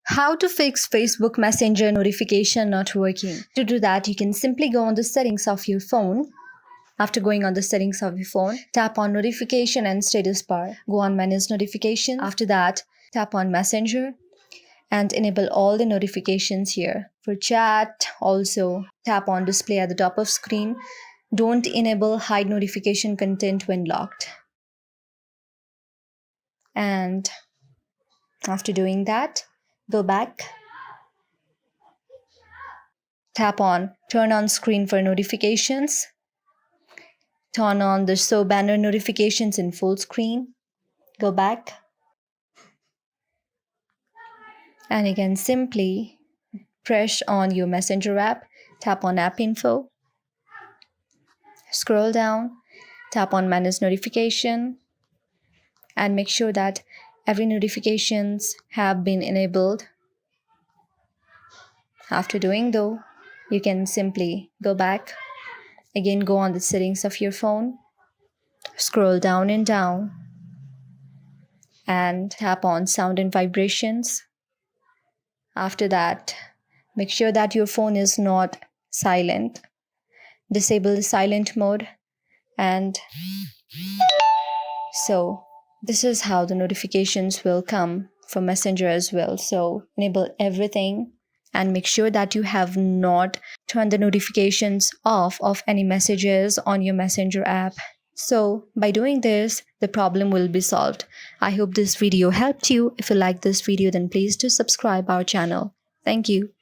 How to fix Facebook Messenger notification not working. To do that, you can simply go on the settings of your phone. After going on the settings of your phone, tap on notification and status bar. Go on manage notification. After that, tap on Messenger and enable all the notifications here. For chat, also tap on display at the top of screen. Don't enable hide notification content when locked. And after doing that, go back. Tap on turn on screen for notifications. Turn on the show banner notifications in full screen. Go back. And you can simply press on your Messenger app. Tap on app info. Scroll down. Tap on manage notification. And make sure that every notifications have been enabled. After doing though, you can simply go back. Again, go on the settings of your phone. Scroll down and down. And tap on sound and vibrations. After that, make sure that your phone is not silent. Disable the silent mode. And so this is how the notifications will come from Messenger as well. So enable everything and make sure that you have not turned the notifications off of any messages on your Messenger app. So by doing this, the problem will be solved. I hope this video helped you. If you like this video, then please do subscribe our channel. Thank you.